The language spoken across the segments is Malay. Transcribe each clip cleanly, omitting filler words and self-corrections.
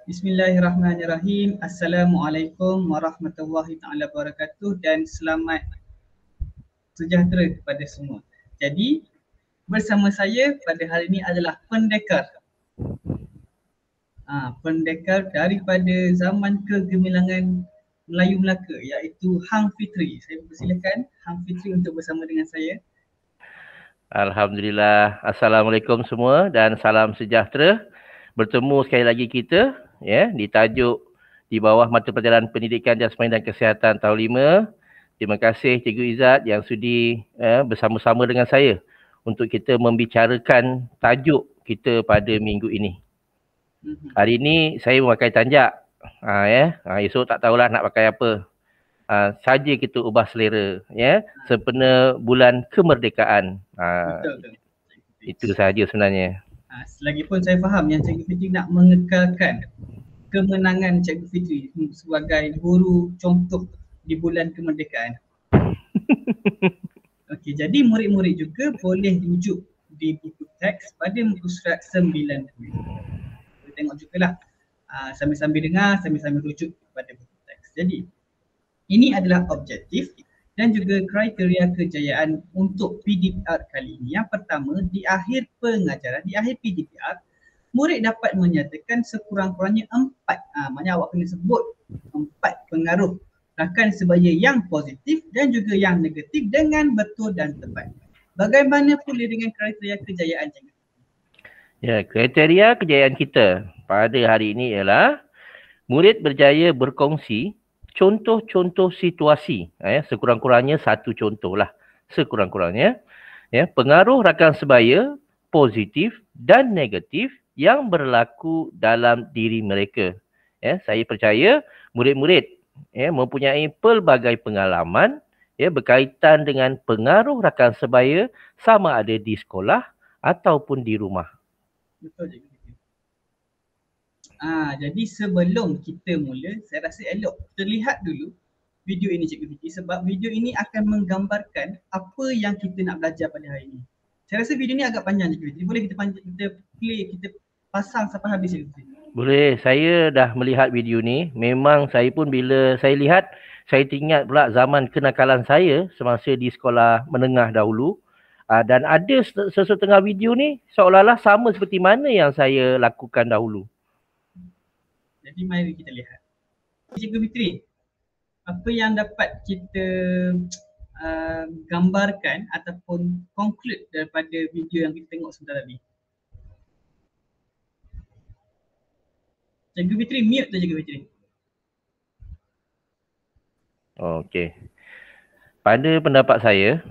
Bismillahirrahmanirrahim. Assalamualaikum warahmatullahi taala wabarakatuh dan selamat sejahtera kepada semua. Jadi, bersama saya pada hari ini adalah pendekar. Pendekar daripada zaman kegemilangan Melayu Melaka iaitu Hang Fitri. Saya persilakan Hang Fitri untuk bersama dengan saya. Alhamdulillah. Assalamualaikum semua dan salam sejahtera. Bertemu sekali lagi kita di tajuk di bawah mata pelajaran Pendidikan Jasmani dan Kesihatan tahun 5. Terima kasih Cikgu Izzat yang sudi bersama-sama dengan saya untuk kita membicarakan tajuk kita pada minggu ini. Hari ini saya memakai tanjak. Esok tak tahulah nak pakai apa. Saja kita ubah selera sempena bulan kemerdekaan. Betul. Itu sahaja sebenarnya. Selagipun saya faham yang Cikgu Fitri nak mengekalkan kemenangan Cikgu Fitri sebagai guru contoh di bulan kemerdekaan. Okey, jadi murid-murid juga boleh rujuk di buku teks pada muka surat 90. Kita tengok jugalah sambil-sambil dengar, sambil-sambil rujuk pada buku teks. Jadi, ini adalah objektif dan juga kriteria kejayaan untuk PDPR kali ini. Yang pertama, di akhir pengajaran, di akhir PDPR, murid dapat menyatakan sekurang-kurangnya 4, maknanya awak kena sebut 4 pengaruh rakan sebaya yang positif dan juga yang negatif dengan betul dan tepat. Bagaimana pula dengan kriteria kejayaan cikgu? Ya, kriteria kejayaan kita pada hari ini ialah murid berjaya berkongsi contoh-contoh situasi, sekurang-kurangnya satu contoh lah, sekurang-kurangnya, pengaruh rakan sebaya positif dan negatif yang berlaku dalam diri mereka. Saya percaya murid-murid mempunyai pelbagai pengalaman berkaitan dengan pengaruh rakan sebaya sama ada di sekolah ataupun di rumah. Betul cikgu. Jadi sebelum kita mula, saya rasa elok kita lihat dulu video ini Cikgu Fitri sebab video ini akan menggambarkan apa yang kita nak belajar pada hari ini. Saya rasa video ini agak panjang Cikgu Fitri. Boleh kita play, kita pasang sampai habis Cikgu Fitri? Boleh, saya dah melihat video ni. Memang saya pun bila saya lihat, saya teringat pula zaman kenakalan saya semasa di sekolah menengah dahulu. Dan ada sesetengah video ni seolah-olah sama seperti mana yang saya lakukan dahulu. Jadi mari kita lihat. Cikgu Fitri, apa yang dapat kita gambarkan ataupun conclude daripada video yang kita tengok sebentar tadi? Cikgu Fitri, mute tu Cikgu Fitri. Okey. Pada pendapat saya,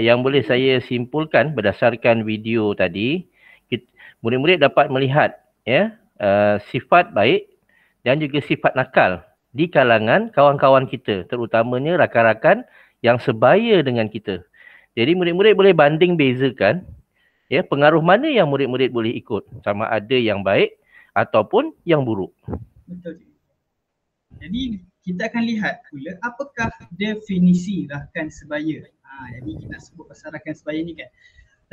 yang boleh saya simpulkan berdasarkan video tadi, murid-murid dapat melihat sifat baik dan juga sifat nakal di kalangan kawan-kawan kita, terutamanya rakan-rakan yang sebaya dengan kita. Jadi murid-murid boleh banding bezakan pengaruh mana yang murid-murid boleh ikut, sama ada yang baik ataupun yang buruk. Betul. Jadi kita akan lihat pula apakah definisi rakan sebaya. Jadi kita nak sebut pasal rakan sebaya ni kan.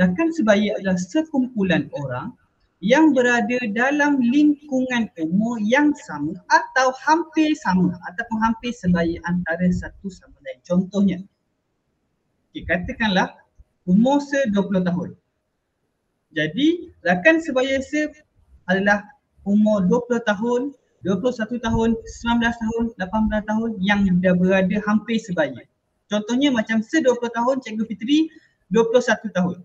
Rakan sebaya adalah sekumpulan orang yang berada dalam lingkungan umur yang sama atau hampir sama ataupun hampir sebaya antara satu sama lain. Contohnya, katakanlah umur 20 tahun. Jadi rakan sebaya adalah umur 20 tahun, 21 tahun, 19 tahun, 18 tahun yang dah berada hampir sebaya. Contohnya macam 20 tahun Cikgu Fitri 21 tahun.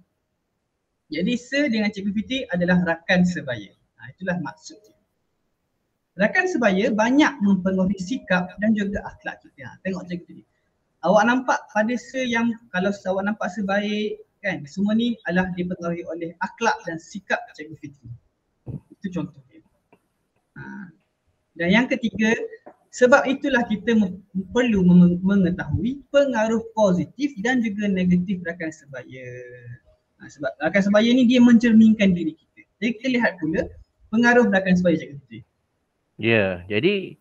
Jadi dengan Cikgu Fitri adalah rakan sebaya. Itulah maksudnya. Rakan sebaya banyak mempengaruhi sikap dan juga akhlak kita. Tengok Cikgu Fitri. Awak nampak pada yang kalau awak nampak sebaik kan, semua ni adalah dipengaruhi oleh akhlak dan sikap Cikgu Fitri. Itu contohnya. Dan yang ketiga, sebab itulah kita perlu mengetahui pengaruh positif dan juga negatif rakan sebaya. Sebab rakan sebaya ni dia mencerminkan diri kita. Jadi kita lihat pula pengaruh rakan sebaya Cikgu Fitri. Ya, jadi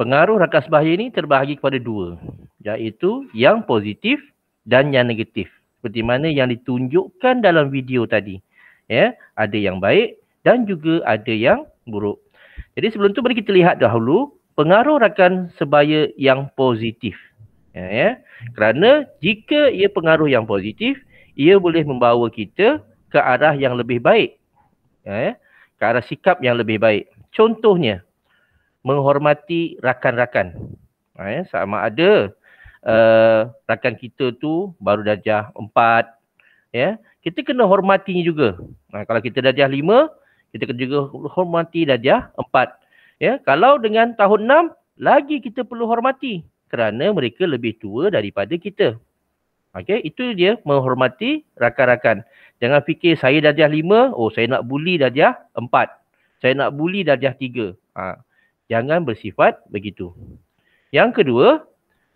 pengaruh rakan sebaya ni terbahagi kepada dua, iaitu yang positif dan yang negatif. Seperti mana yang ditunjukkan dalam video tadi. Ada yang baik dan juga ada yang buruk. Jadi sebelum tu mari kita lihat dahulu pengaruh rakan sebaya yang positif. Ya. Kerana jika ia pengaruh yang positif, ia boleh membawa kita ke arah yang lebih baik. Ya. Ke arah sikap yang lebih baik. Contohnya, menghormati rakan-rakan. Ya. Sama ada rakan kita tu baru darjah 4, ya, kita kena hormatinya juga. Kalau kita darjah 5, kita kena juga hormati darjah 4. Ya, kalau dengan tahun 6, lagi kita perlu hormati kerana mereka lebih tua daripada kita. Okey, itu dia menghormati rakan-rakan. Jangan fikir saya darjah 5, oh saya nak bully darjah 4. Saya nak bully darjah 3. Jangan bersifat begitu. Yang kedua,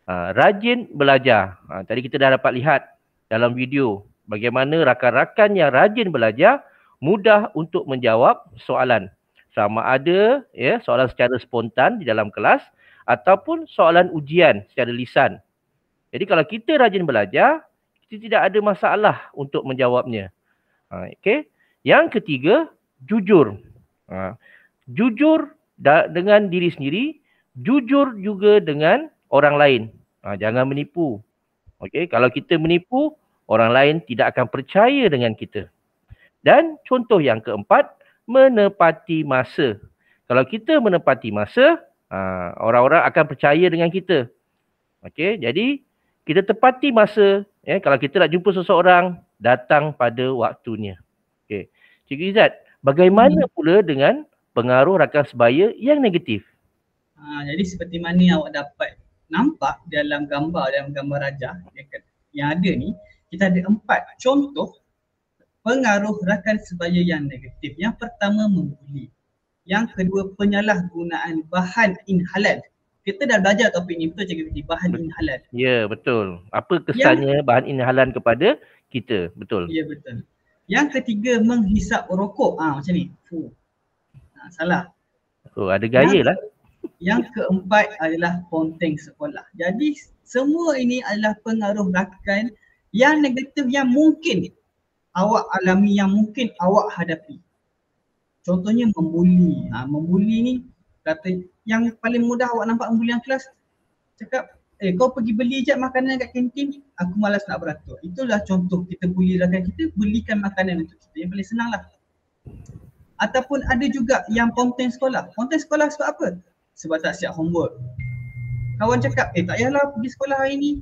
rajin belajar. Tadi kita dah dapat lihat dalam video bagaimana rakan-rakan yang rajin belajar mudah untuk menjawab soalan. Sama ada ya soalan secara spontan di dalam kelas ataupun soalan ujian secara lisan. Jadi kalau kita rajin belajar, kita tidak ada masalah untuk menjawabnya. Okey. Yang ketiga, jujur. Jujur dengan diri sendiri, jujur juga dengan orang lain. Jangan menipu. Okey, kalau kita menipu, orang lain tidak akan percaya dengan kita. Dan contoh yang keempat, menepati masa. Kalau kita menepati masa, orang-orang akan percaya dengan kita. Okey, jadi kita tepati masa. Kalau kita nak jumpa seseorang, datang pada waktunya. Okey, Cikgu Izzat, bagaimana pula dengan pengaruh rakan sebaya yang negatif? Jadi seperti mana yang awak dapat nampak dalam gambar rajah yang ada ni, kita ada 4 contoh pengaruh rakan sebaya yang negatif. Yang pertama, membuli. Yang kedua, penyalahgunaan bahan inhalan. Kita dah belajar topik ni, betul Cikgu Fitri, bahan inhalan. Ya, betul. Apa kesannya bahan inhalan kepada kita? Betul. Ya, betul. Yang ketiga, menghisap rokok. Macam ni. Salah. Oh, ada gaya lah. Yang keempat adalah ponteng sekolah. Jadi semua ini adalah pengaruh rakan yang negatif yang mungkin awak alami, yang mungkin awak hadapi. Contohnya membuli. Membuli ni kata yang paling mudah awak nampak membuli yang kelas, cakap kau pergi beli je makanan kat kantin, aku malas nak beratur. Itulah contoh kita bully rakan kita, belikan makanan untuk kita. Yang paling senang lah. Ataupun ada juga yang ponteng sekolah. Ponteng sekolah sebab apa? Sebab tak siap homework. Kawan cakap, tak payahlah pergi sekolah hari ni,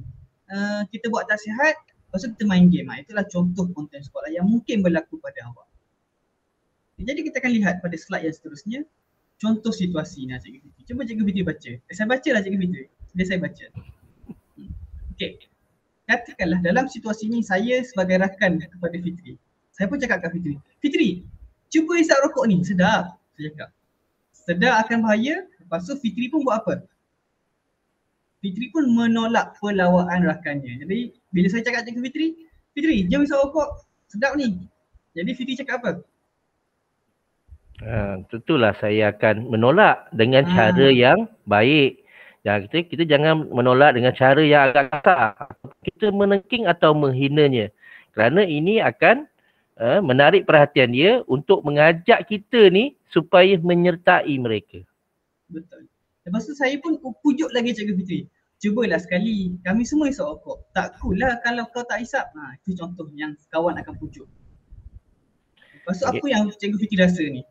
kita buat tak sihat, lepas tu kita main game. Itulah contoh ponteng sekolah yang mungkin berlaku pada awak. Jadi kita akan lihat pada slide yang seterusnya, contoh situasi ni Cikgu Fitri. Cuba Cikgu Fitri baca. Saya baca lah Cikgu Fitri. Dia saya baca. Okey. Katakanlah dalam situasi ni saya sebagai rakan kepada Fitri. Saya pun cakap kat Fitri, Fitri, cuba hisap rokok ni, sedap. Saya cakap, sedap akan bahaya. Lepas tu Fitri pun buat apa? Fitri pun menolak pelawaan rakannya. Jadi bila saya cakap Cikgu Fitri, Fitri, jom hisap rokok, sedap ni. Jadi Fitri cakap apa? Tentulah saya akan menolak dengan cara yang baik. Kita jangan menolak dengan cara yang agak kasar. Kita menengking atau menghinanya. Kerana ini akan menarik perhatian dia untuk mengajak kita ni supaya menyertai mereka. Betul. Lepas tu saya pun pujuk lagi Cikgu Fitri. Cubalah sekali, kami semua hisap rokok. Tak cool lah kalau kau tak hisap. Itu contoh yang kawan akan pujuk. Lepas tu apa yang Cikgu Fitri rasa ni?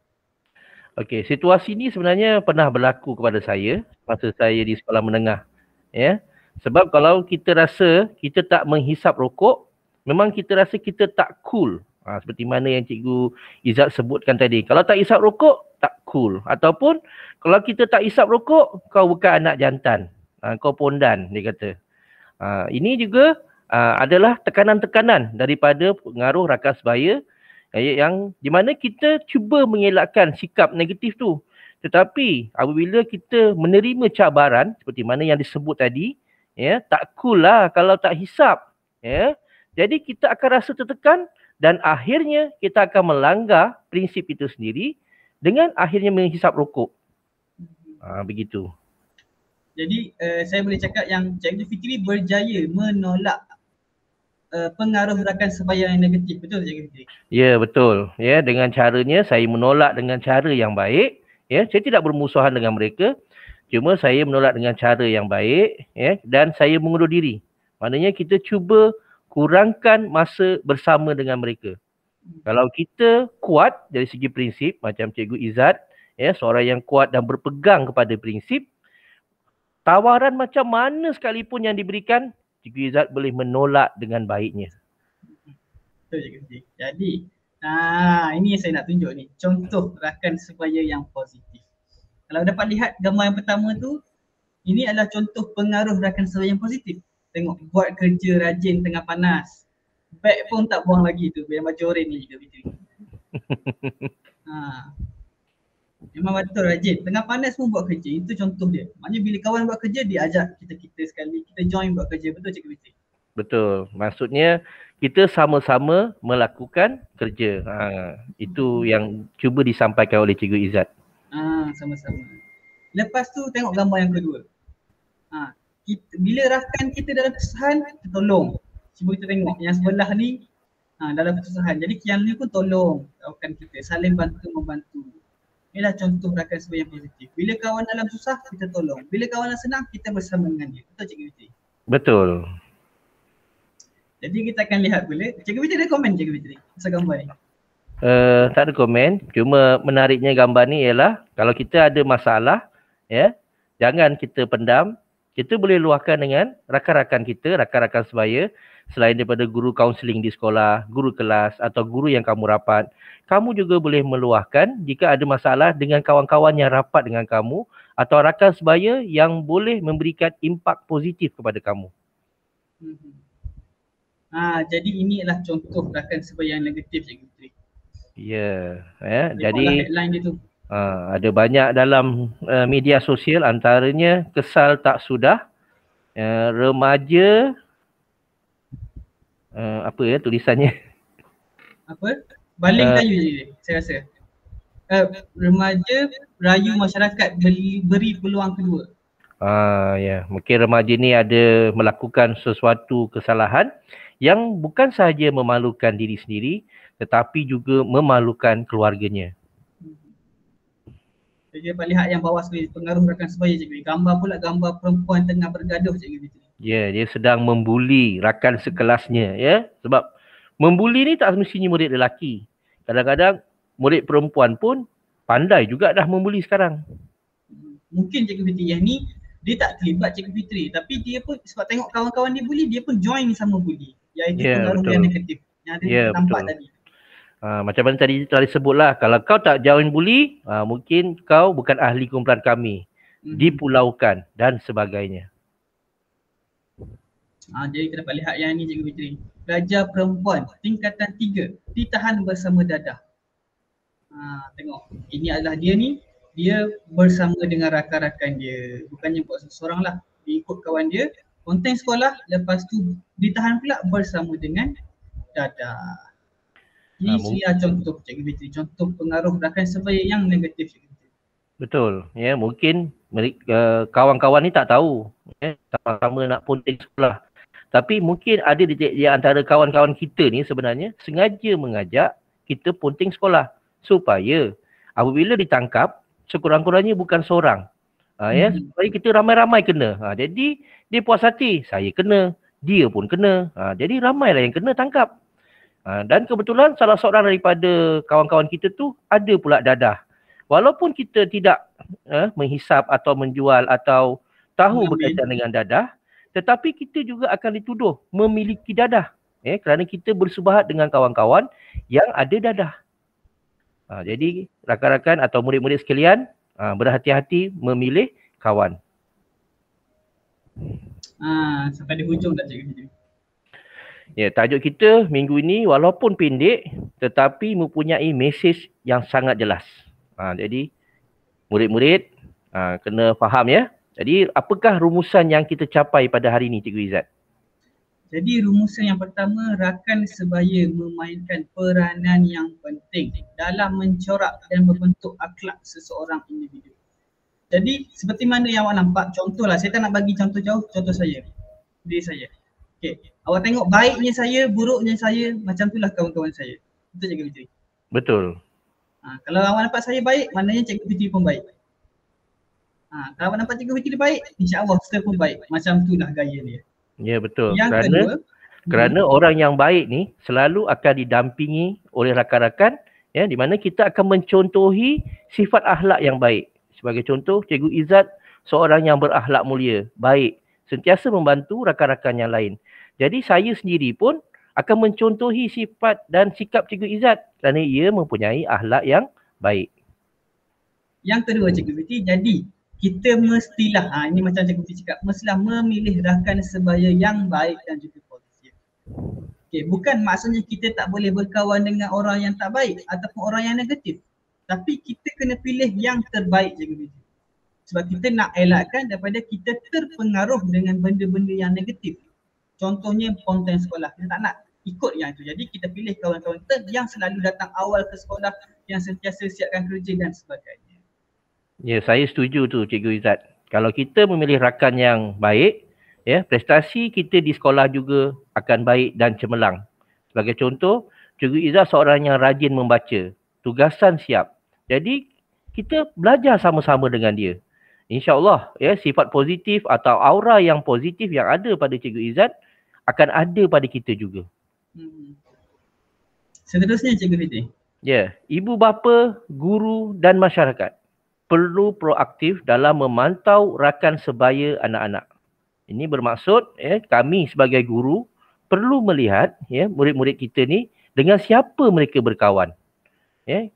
Okey, situasi ni sebenarnya pernah berlaku kepada saya masa saya di sekolah menengah. Ya. Sebab kalau kita rasa kita tak menghisap rokok, memang kita rasa kita tak cool. Seperti mana yang Cikgu Izzat sebutkan tadi. Kalau tak hisap rokok, tak cool. Ataupun kalau kita tak hisap rokok, kau bukan anak jantan. Kau pondan, dia kata. Ini juga adalah tekanan-tekanan daripada pengaruh rakan sebaya yang di mana kita cuba mengelakkan sikap negatif tu. Tetapi apabila kita menerima cabaran seperti mana yang disebut tadi, ya, tak cool lah kalau tak hisap. Ya. Jadi kita akan rasa tertekan dan akhirnya kita akan melanggar prinsip itu sendiri dengan akhirnya menghisap rokok. Begitu. Jadi saya boleh cakap yang Cikgu Fitri berjaya menolak pengaruh rakan sebaya yang negatif. Betul Cikgu Fitri? Ya, betul. Ya, dengan caranya saya menolak dengan cara yang baik. Ya, saya tidak bermusuhan dengan mereka. Cuma saya menolak dengan cara yang baik, ya, dan saya mengundur diri. Maknanya kita cuba kurangkan masa bersama dengan mereka. Kalau kita kuat dari segi prinsip macam Cikgu Izzat, ya, seorang yang kuat dan berpegang kepada prinsip, tawaran macam mana sekalipun yang diberikan, Cikgu Izzat boleh menolak dengan baiknya. Betul Cikgu Fitri. Jadi, ini yang saya nak tunjuk ni. Contoh rakan sebaya yang positif. Kalau dapat lihat gambar yang pertama tu, ini adalah contoh pengaruh rakan sebaya yang positif. Tengok, buat kerja rajin tengah panas. Beg pun tak buang lagi tu, biar baju oren ni Cikgu Fitri. Memang betul rajin. Tengah panas pun buat kerja. Itu contoh dia. Maknanya bila kawan buat kerja, dia ajak kita sekali. Kita join buat kerja. Betul Cikgu Fitri? Betul. Maksudnya kita sama-sama melakukan kerja. Itu yang cuba disampaikan oleh Cikgu Izzat. Sama-sama. Lepas tu tengok gambar yang kedua. Bila rakan kita dalam kesusahan, kita tolong. Cuba kita tengok yang sebelah ni dalam kesusahan. Jadi yang ni pun tolong rakan kita. Saling bantu-membantu. Inilah contoh rakan sebaya yang positif. Bila kawan dalam susah, kita tolong. Bila kawan dalam senang, kita bersama dengan dia. Betul Cikgu Fitri? Betul. Jadi kita akan lihat pula. Cikgu Fitri ada komen Cikgu Fitri pasal gambar ni? Tak ada komen. Cuma menariknya gambar ni ialah kalau kita ada masalah, ya, jangan kita pendam. Kita boleh luahkan dengan rakan-rakan kita, rakan-rakan sebaya, selain daripada guru kaunseling di sekolah, guru kelas atau guru yang kamu rapat. Kamu juga boleh meluahkan jika ada masalah dengan kawan-kawan yang rapat dengan kamu atau rakan sebaya yang boleh memberikan impak positif kepada kamu. Jadi ini adalah contoh rakan sebaya yang negatif Cikgu Fitri. Ya, ya. Jadi headline dia tu. Ada banyak dalam media sosial, antaranya kesal tak sudah, remaja, apa ya tulisannya? Apa? Baling kayu je saya rasa. Remaja rayu masyarakat beri peluang kedua. Ya, mungkin remaja ni ada melakukan sesuatu kesalahan yang bukan sahaja memalukan diri sendiri tetapi juga memalukan keluarganya. Jadi dapat lihat yang bawah sekali pengaruh rakan sebaya Cikgu. Gambar pula gambar perempuan tengah bergaduh Cikgu Fitri. Ya, dia sedang membuli rakan sekelasnya, ya. Sebab membuli ni tak semestinya murid lelaki. Kadang-kadang murid perempuan pun pandai juga dah membuli sekarang. Mungkin Cikgu Fitri yang ni dia tak terlibat Cikgu Fitri, tapi dia pun sebab tengok kawan-kawan dia bully, dia pun join sama bully. Iaitu pengaruh yang negatif yang ada nampak tadi. Macam mana tadi telah disebutlah, kalau kau tak join bully, mungkin kau bukan ahli kumpulan kami. Dipulaukan dan sebagainya. Jadi kita dapat lihat yang ni Cikgu Fitri. Pelajar perempuan tingkatan 3 ditahan bersama dadah. Tengok, ini adalah dia ni. Dia bersama dengan rakan-rakan dia. Bukannya buat seorang lah. Dia ikut kawan dia. Konten sekolah, lepas tu ditahan pula bersama dengan dadah. Ini contoh Cikgu Fitri. Contoh pengaruh rakan sebaya yang negatif Cikgu Fitri. Betul. Ya, mungkin kawan-kawan ni tak tahu. Ya, sama-sama nak ponting sekolah. Tapi mungkin ada di antara kawan-kawan kita ni sebenarnya sengaja mengajak kita ponting sekolah. Supaya apabila ditangkap, sekurang-kurangnya bukan seorang. Ya, supaya kita ramai-ramai kena. Jadi dia puas hati, saya kena, dia pun kena. Jadi ramailah yang kena tangkap. Dan kebetulan salah seorang daripada kawan-kawan kita tu ada pula dadah. Walaupun kita tidak menghisap atau menjual atau tahu berkaitan dengan dadah, tetapi kita juga akan dituduh memiliki dadah. Kerana kita bersubahat dengan kawan-kawan yang ada dadah. Jadi rakan-rakan atau murid-murid sekalian, berhati-hati memilih kawan. Sampai di hujung dah Cikgu Fitri. Ya, tajuk kita minggu ini walaupun pendek tetapi mempunyai mesej yang sangat jelas. Jadi murid-murid kena faham ya. Jadi apakah rumusan yang kita capai pada hari ini Cikgu Izzat? Jadi rumusan yang pertama, rakan sebaya memainkan peranan yang penting dalam mencorak dan membentuk akhlak seseorang individu. Jadi seperti mana yang awak nampak, contohlah, saya tak nak bagi contoh jauh, contoh saya, diri saya. Okay. Awak tengok baiknya saya, buruknya saya, macam itulah kawan-kawan saya. Betul Cikgu Fitri? Betul. Kalau awak nampak saya baik, maknanya Cikgu Fitri pun baik. Kalau awak nampak Cikgu Fitri baik, insya-Allah saya pun baik. Macam itulah gaya dia. Ya, betul. Yang kedua, Kerana orang yang baik ni selalu akan didampingi oleh rakan-rakan, ya, di mana kita akan mencontohi sifat akhlak yang baik. Sebagai contoh, Cikgu Izzat seorang yang berakhlak mulia, baik, sentiasa membantu rakan-rakan yang lain. Jadi saya sendiri pun akan mencontohi sifat dan sikap Cikgu Izzat kerana ia mempunyai akhlak yang baik. Yang kedua Cikgu Fitri, jadi kita mestilah, ini macam Cikgu Fitri cakap, mestilah memilih rakan sebaya yang baik dan juga positif. Okay, bukan maksudnya kita tak boleh berkawan dengan orang yang tak baik ataupun orang yang negatif. Tapi kita kena pilih yang terbaik Cikgu Fitri. Sebab kita nak elakkan daripada kita terpengaruh dengan benda-benda yang negatif. Contohnya konten sekolah, kita tak nak ikut yang itu. Jadi kita pilih kawan-kawan kita yang selalu datang awal ke sekolah, yang sentiasa siapkan kerja dan sebagainya. Ya, saya setuju tu Cikgu Izzat. Kalau kita memilih rakan yang baik, ya, prestasi kita di sekolah juga akan baik dan cemerlang. Sebagai contoh, Cikgu Izzat seorang yang rajin membaca, tugasan siap. Jadi kita belajar sama-sama dengan dia. InsyaAllah, ya, sifat positif atau aura yang positif yang ada pada Cikgu Izzat akan ada pada kita juga. Seterusnya Cikgu Fitri. Ya, ibu bapa, guru dan masyarakat perlu proaktif dalam memantau rakan sebaya anak-anak. Ini bermaksud, ya, kami sebagai guru perlu melihat, ya, murid-murid kita ni dengan siapa mereka berkawan. Ya.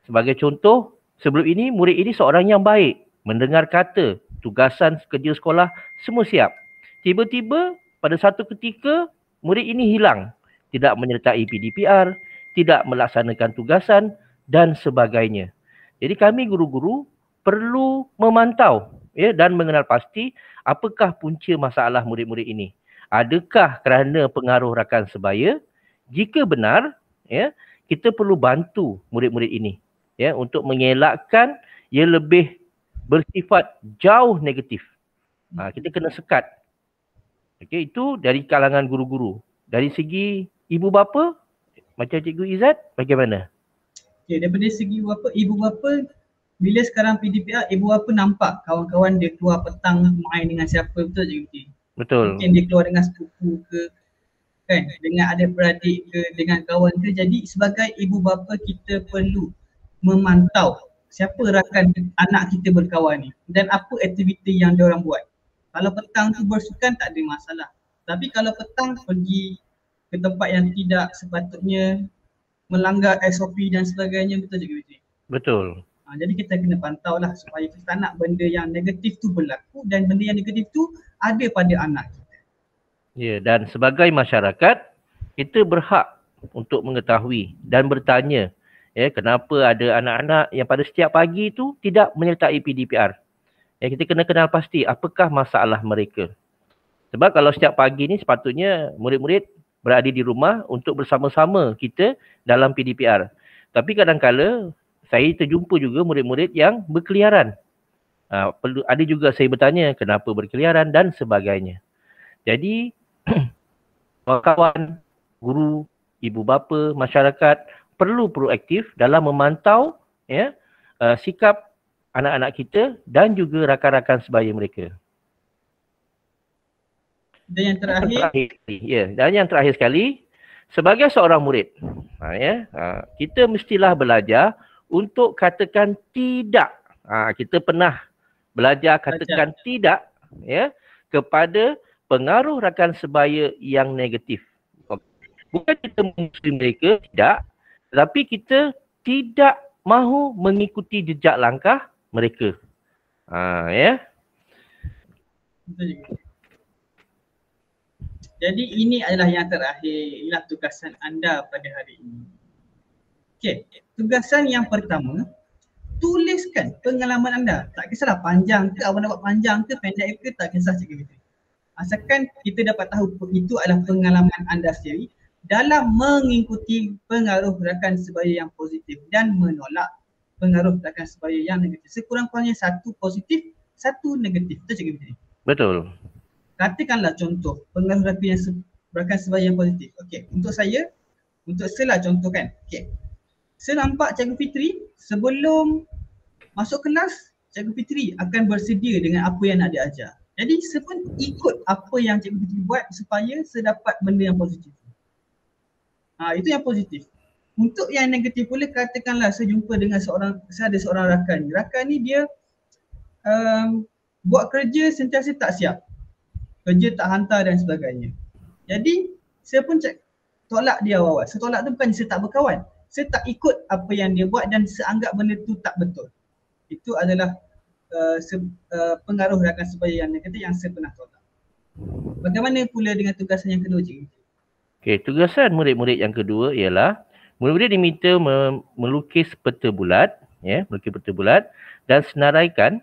Sebagai contoh, sebelum ini murid ini seorang yang baik, mendengar kata, tugasan kerja sekolah semua siap. Tiba-tiba pada satu ketika murid ini hilang, tidak menyertai PDPR, tidak melaksanakan tugasan dan sebagainya. Jadi kami guru-guru perlu memantau, ya, dan mengenal pasti apakah punca masalah murid-murid ini. Adakah kerana pengaruh rakan sebaya? Jika benar, ya, kita perlu bantu murid-murid ini, ya, untuk mengelakkan ia lebih bersifat jauh negatif. Kita kena sekat. Okey, itu dari kalangan guru-guru. Dari segi ibu bapa, macam Cikgu Izzat, bagaimana? Okay, daripada segi ibu bapa, bila sekarang PDPR, ibu bapa nampak kawan-kawan dia keluar petang main dengan siapa, betul Cikgu Fitri? Betul. Mungkin dia keluar dengan sepupu ke, kan, dengan adik-beradik ke, dengan kawan ke. Jadi sebagai ibu bapa kita perlu memantau siapa rakan anak kita berkawan ni dan apa aktiviti yang diorang buat. Kalau petang tu bersukan tak ada masalah. Tapi kalau petang pergi ke tempat yang tidak sepatutnya, melanggar SOP dan sebagainya, betul Cikgu Fitri? Betul. Jadi kita kena pantau lah supaya kita tak nak benda yang negatif tu berlaku dan benda yang negatif tu ada pada anak kita. Ya, dan sebagai masyarakat, kita berhak untuk mengetahui dan bertanya, ya, kenapa ada anak-anak yang pada setiap pagi tu tidak menyertai PDPR. Ya, kita kena kenal pasti apakah masalah mereka. Sebab kalau setiap pagi ni sepatutnya murid-murid berada di rumah untuk bersama-sama kita dalam PDPR. Tapi kadang-kala saya terjumpa juga murid-murid yang berkeliaran. Ada juga saya bertanya kenapa berkeliaran dan sebagainya. Jadi kawan, guru, ibu bapa, masyarakat perlu proaktif dalam memantau, ya, sikap anak-anak kita dan juga rakan-rakan sebaya mereka. Dan yang terakhir, dan yang terakhir sekali, sebagai seorang murid, kita mestilah belajar untuk katakan tidak. Kita pernah belajar katakan tidak, ya, kepada pengaruh rakan sebaya yang negatif. Bukan kita memusuhi mereka, tidak. Tetapi kita tidak mahu mengikuti jejak langkah mereka. Ya. Jadi ini adalah yang terakhir, ialah tugasan anda pada hari ini. Okey, tugasan yang pertama, tuliskan pengalaman anda. Tak kisahlah panjang ke, awak nak buat panjang ke, pendek ke, tak kisah Cikgu Fitri. Asalkan kita dapat tahu itu adalah pengalaman anda sendiri dalam mengikuti pengaruh rakan sebaya yang positif dan menolak pengaruh rakan sebaya yang negatif. Sekurang-kurangnya satu positif, satu negatif. Betul Cikgu Fitri? Betul. Katakanlah contoh pengaruh rakan sebaya yang positif. Okey, untuk saya lah contohkan. Okey. Saya nampak Cikgu Fitri sebelum masuk kelas, Cikgu Fitri akan bersedia dengan apa yang nak diajar. Jadi saya pun ikut apa yang Cikgu Fitri buat supaya saya dapat benda yang positif. Itu yang positif. Untuk yang negatif pula, katakanlah saya jumpa dengan saya ada seorang rakan. Rakan ni dia buat kerja sentiasa tak siap. Kerja tak hantar dan sebagainya. Jadi saya pun tolak dia awal-awal. Saya tolak tu bukan saya tak berkawan. Saya tak ikut apa yang dia buat dan saya anggap benda tu tak betul. Itu adalah pengaruh rakan sebaya yang negatif yang saya pernah tolak. Bagaimana pula dengan tugasan yang kedua, Cikgu? Okey, tugasan murid-murid yang kedua ialah murid-murid diminta melukis peta bulat, melukis peta bulat dan senaraikan.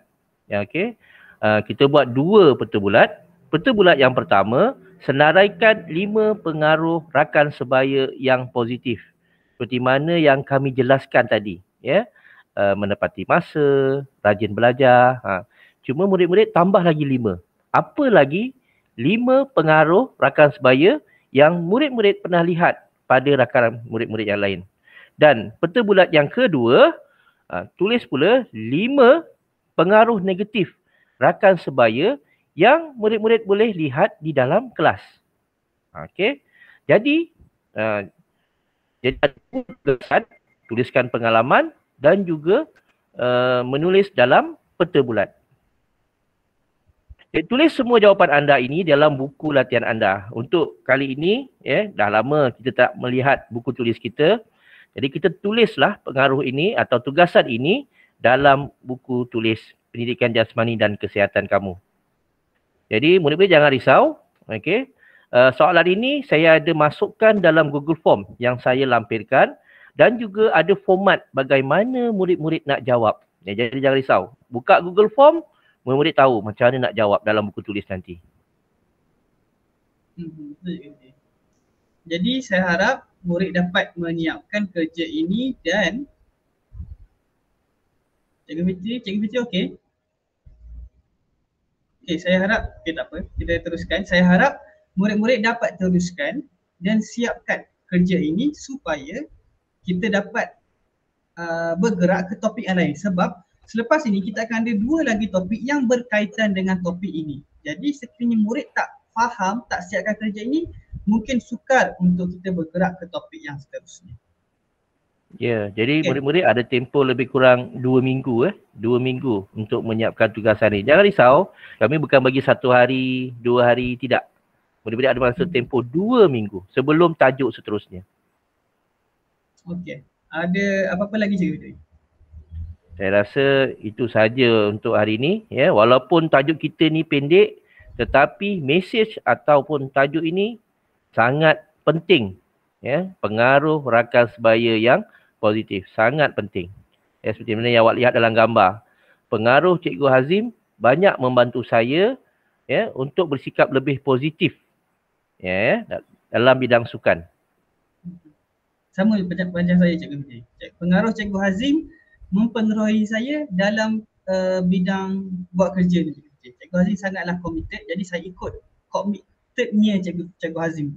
Okey. Kita buat 2 peta bulat. Peta bulat yang pertama, senaraikan 5 pengaruh rakan sebaya yang positif. Seperti mana yang kami jelaskan tadi, menepati masa, rajin belajar. Cuma murid-murid tambah lagi 5. Apa lagi 5 pengaruh rakan sebaya yang murid-murid pernah lihat pada rakan murid-murid yang lain. Dan peta bulat yang kedua, tulis pula 5 pengaruh negatif rakan sebaya yang murid-murid boleh lihat di dalam kelas. Okey. Jadi tuliskan pengalaman dan juga menulis dalam peta bulat. Tulis semua jawapan anda ini dalam buku latihan anda. Untuk kali ini, dah lama kita tak melihat buku tulis kita. Jadi kita tulislah pengaruh ini atau tugasan ini dalam buku tulis pendidikan jasmani dan kesihatan kamu. Jadi murid-murid jangan risau. Okey. Soalan ini saya ada masukkan dalam Google Form yang saya lampirkan dan juga ada format bagaimana murid-murid nak jawab. Jadi jangan risau. Buka Google Form, murid-murid tahu macam mana nak jawab dalam buku tulis nanti. Jadi saya harap murid dapat menyiapkan kerja ini dan Cikgu Fitri okey? Okey, saya harap, tak apa, kita teruskan. Saya harap murid-murid dapat teruskan dan siapkan kerja ini supaya kita dapat bergerak ke topik yang lain. Sebab selepas ini kita akan ada 2 lagi topik yang berkaitan dengan topik ini. Jadi sekiranya murid tak faham, tak siapkan kerja ini, mungkin sukar untuk kita bergerak ke topik yang seterusnya. Ya, jadi murid-murid ada tempoh lebih kurang 2 minggu 2 minggu untuk menyiapkan tugasan ini. Jangan risau, kami bukan bagi 1 hari, 2 hari, tidak. Murid-murid ada masa tempoh 2 minggu sebelum tajuk seterusnya. Okey. Ada apa-apa lagi, Cikgu? Saya rasa itu saja untuk hari ini. Walaupun tajuk kita ni pendek, tetapi mesej ataupun tajuk ini sangat penting. Pengaruh rakan sebaya yang positif. Sangat penting. Seperti mana yang awak lihat dalam gambar. Pengaruh Cikgu Hazim banyak membantu saya untuk bersikap lebih positif dalam bidang sukan. Sama macam saya, Cikgu. Pengaruh Cikgu Hazim mempengaruhi saya dalam bidang buat kerja ni. Cikgu Hazim sangatlah committed, jadi saya ikut committednya Cikgu Hazim.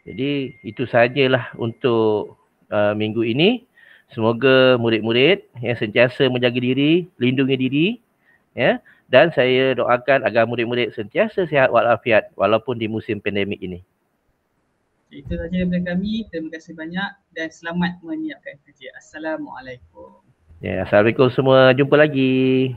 Jadi itu sajalah untuk minggu ini. Semoga murid-murid sentiasa menjaga diri, lindungi diri, dan saya doakan agar murid-murid sentiasa sihat walafiat walaupun di musim pandemik ini. Itu saja daripada kami. Terima kasih banyak dan selamat menyiapkan kerja. Assalamualaikum. Assalamualaikum semua. Jumpa lagi.